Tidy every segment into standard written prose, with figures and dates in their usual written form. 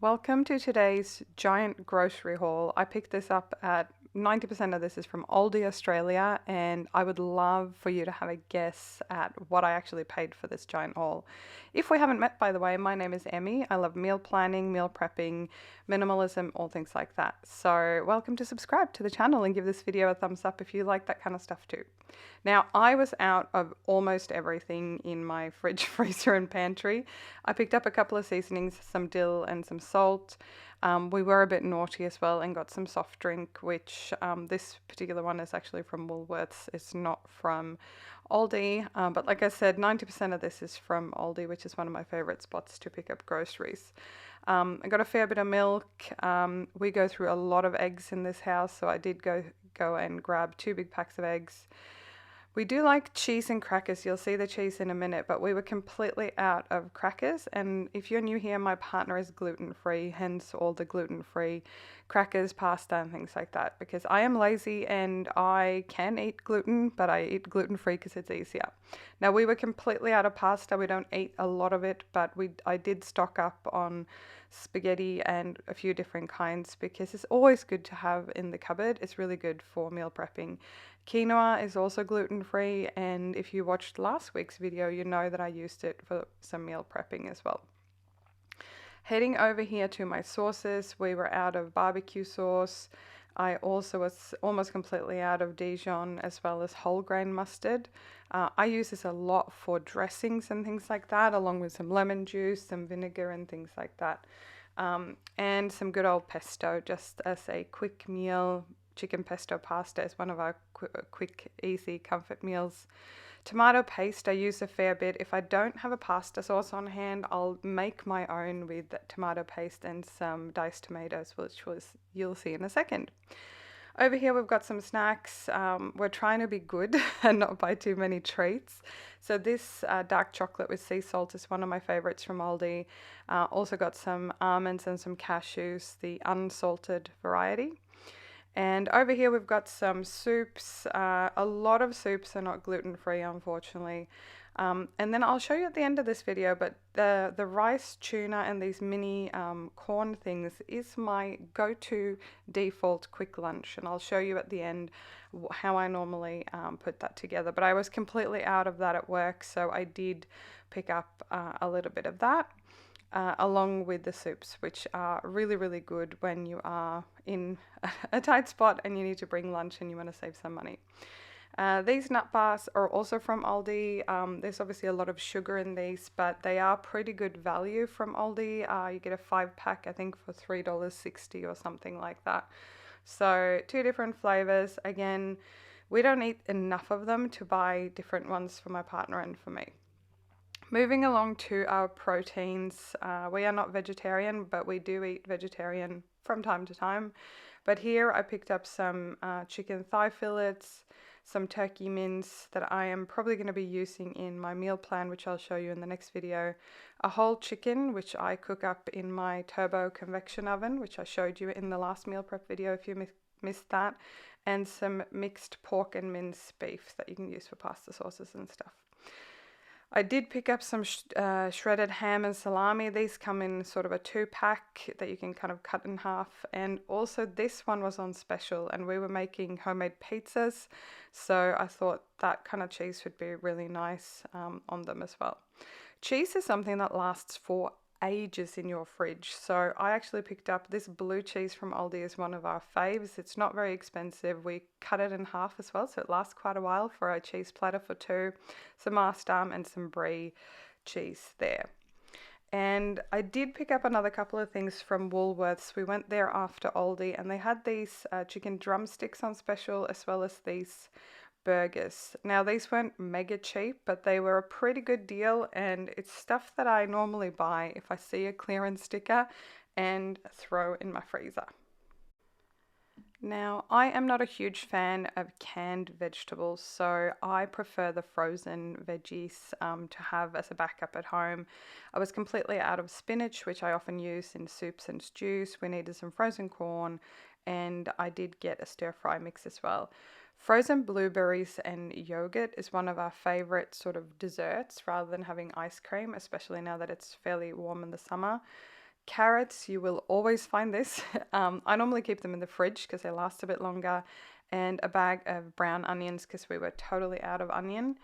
Welcome to today's giant grocery haul. I picked this up at 90% of this is from ALDI Australia, and I would love for you to have a guess at what I actually paid for this giant haul. If we haven't met, by the way, my name is Emmy. I love meal planning, meal prepping, minimalism, all things like that. So, welcome to subscribe to the channel and give this video a thumbs up if you like that kind of stuff too. Now, I was out of almost everything in my fridge, freezer, and pantry. I picked up a couple of seasonings, some dill and some salt. We were a bit naughty as well and got some soft drink, which this particular one is actually from Woolworths. It's not from Aldi, but like I said, 90% of this is from Aldi, which is one of my favorite spots to pick up groceries. I got a fair bit of milk. We go through a lot of eggs in this house, so I did go and grab 2 big packs of eggs. We do like cheese and crackers. You'll see the cheese in a minute, but we were completely out of crackers. And if you're new here, my partner is gluten-free, hence all the gluten-free crackers, pasta, and things like that. Because I am lazy and I can eat gluten, but I eat gluten-free because it's easier. Now, we were completely out of pasta. We don't eat a lot of it, but I did stock up on spaghetti and a few different kinds because it's always good to have in the cupboard. It's really good for meal prepping. Quinoa is also gluten-free, and if you watched last week's video, you know that I used it for some meal prepping as well. Heading over here to my sauces, we were out of barbecue sauce. I also was almost completely out of Dijon as well as whole grain mustard. I use this a lot for dressings and things like that, along with some lemon juice, some vinegar and things like that. And some good old pesto just as a quick meal. Chicken pesto pasta is one of our quick, easy comfort meals. Tomato paste, I use a fair bit. If I don't have a pasta sauce on hand, I'll make my own with tomato paste and some diced tomatoes, which you'll see in a second. Over here we've got some snacks. We're trying to be good and not buy too many treats. So this dark chocolate with sea salt is one of my favorites from Aldi. Also got some almonds and some cashews, the unsalted variety. And over here we've got some soups. A lot of soups are not gluten-free, unfortunately. And then I'll show you at the end of this video, but the rice, tuna, and these mini corn things is my go-to default quick lunch. And I'll show you at the end how I normally put that together. But I was completely out of that at work, so I did pick up a little bit of that. Along with the soups, which are really, really good when you are in a tight spot and you need to bring lunch and you want to save some money. These nut bars are also from Aldi. There's obviously a lot of sugar in these, but they are pretty good value from Aldi. You get a 5-pack, I think, for $3.60 or something like that. So 2 different flavors. Again, we don't eat enough of them to buy different ones for my partner and for me. Moving along to our proteins, we are not vegetarian, but we do eat vegetarian from time to time. But here I picked up some chicken thigh fillets, some turkey mince that I am probably going to be using in my meal plan, which I'll show you in the next video. A whole chicken, which I cook up in my turbo convection oven, which I showed you in the last meal prep video if you missed that. And some mixed pork and minced beef that you can use for pasta sauces and stuff. I did pick up some shredded ham and salami. These come in sort of a 2-pack that you can kind of cut in half. And also this one was on special and we were making homemade pizzas. So I thought that kind of cheese would be really nice on them as well. Cheese is something that lasts for ages in your fridge. So I actually picked up this blue cheese from Aldi as one of our faves. It's not very expensive. We cut it in half as well, so it lasts quite a while for a cheese platter for 2. Some Maasdam and some brie cheese there. And I did pick up another couple of things from Woolworths. We went there after Aldi and they had these chicken drumsticks on special as well as these burgers. Now these weren't mega cheap, but they were a pretty good deal and it's stuff that I normally buy if I see a clearance sticker and throw in my freezer. Now, I am not a huge fan of canned vegetables, so I prefer the frozen veggies to have as a backup at home. I was completely out of spinach, which I often use in soups and stews. We needed some frozen corn, and I did get a stir-fry mix as well. Frozen blueberries and yogurt is one of our favorite sort of desserts rather than having ice cream, especially now that it's fairly warm in the summer. Carrots, you will always find this. I normally keep them in the fridge because they last a bit longer, and a bag of brown onions because we were totally out of onion.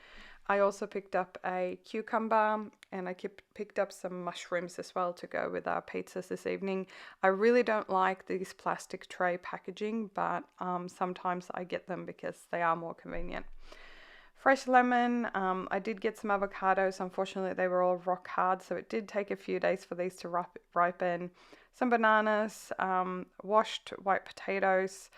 I also picked up a cucumber, and I picked up some mushrooms as well to go with our pizzas this evening. I really don't like these plastic tray packaging, but sometimes I get them because they are more convenient. Fresh lemon, I did get some avocados. Unfortunately, they were all rock hard, so it did take a few days for these to ripen. Some bananas, washed white potatoes.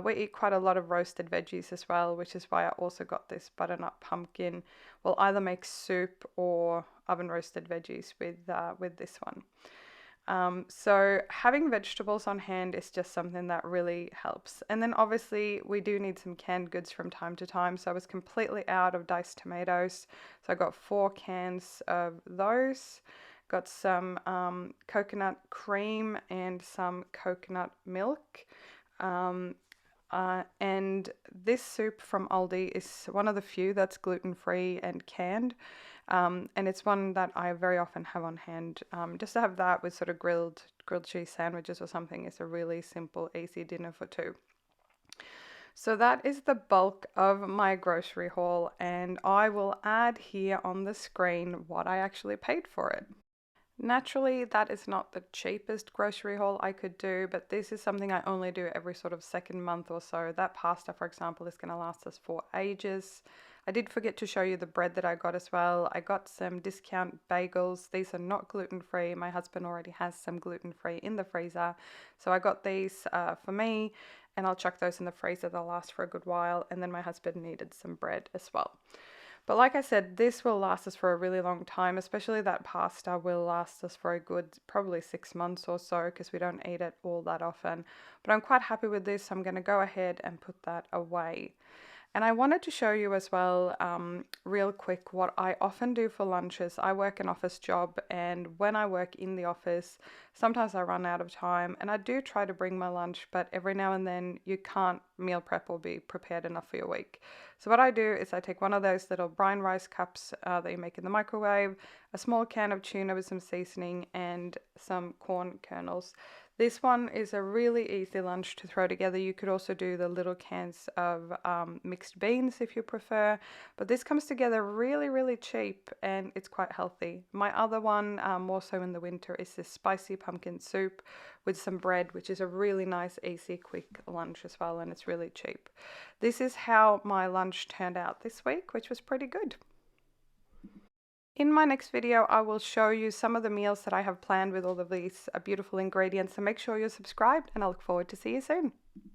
We eat quite a lot of roasted veggies as well, which is why I also got this butternut pumpkin. We'll either make soup or oven roasted veggies with this one. So having vegetables on hand is just something that really helps. And then obviously we do need some canned goods from time to time. So I was completely out of diced tomatoes. So I got 4 cans of those. Got some coconut cream and some coconut milk. And this soup from Aldi is one of the few that's gluten-free and canned. And it's one that I very often have on hand. Just to have that with sort of grilled cheese sandwiches or something is a really simple, easy dinner for 2. So that is the bulk of my grocery haul, and I will add here on the screen what I actually paid for it. Naturally, that is not the cheapest grocery haul I could do, but this is something I only do every sort of second month or so. That pasta, for example, is going to last us for ages. I did forget to show you the bread that I got as well. I got some discount bagels. These are not gluten-free. My husband already has some gluten-free in the freezer. So I got these for me, and I'll chuck those in the freezer. They'll last for a good while. And then my husband needed some bread as well. But like I said, this will last us for a really long time, especially that pasta will last us for a good probably 6 months or so because we don't eat it all that often. But I'm quite happy with this. I'm going to go ahead and put that away. And I wanted to show you as well, real quick, what I often do for lunches. I work an office job, and when I work in the office, sometimes I run out of time, and I do try to bring my lunch, but every now and then you can't meal prep or be prepared enough for your week. So what I do is I take one of those little brine rice cups that you make in the microwave, a small can of tuna with some seasoning, and some corn kernels. This one is a really easy lunch to throw together. You could also do the little cans of mixed beans if you prefer, but this comes together really, really cheap, and it's quite healthy. My other one, more so in the winter, is this spicy pumpkin soup with some bread, which is a really nice, easy, quick lunch as well, and it's really cheap. This is how my lunch turned out this week, which was pretty good. In my next video, I will show you some of the meals that I have planned with all of these beautiful ingredients. So make sure you're subscribed, and I look forward to see you soon.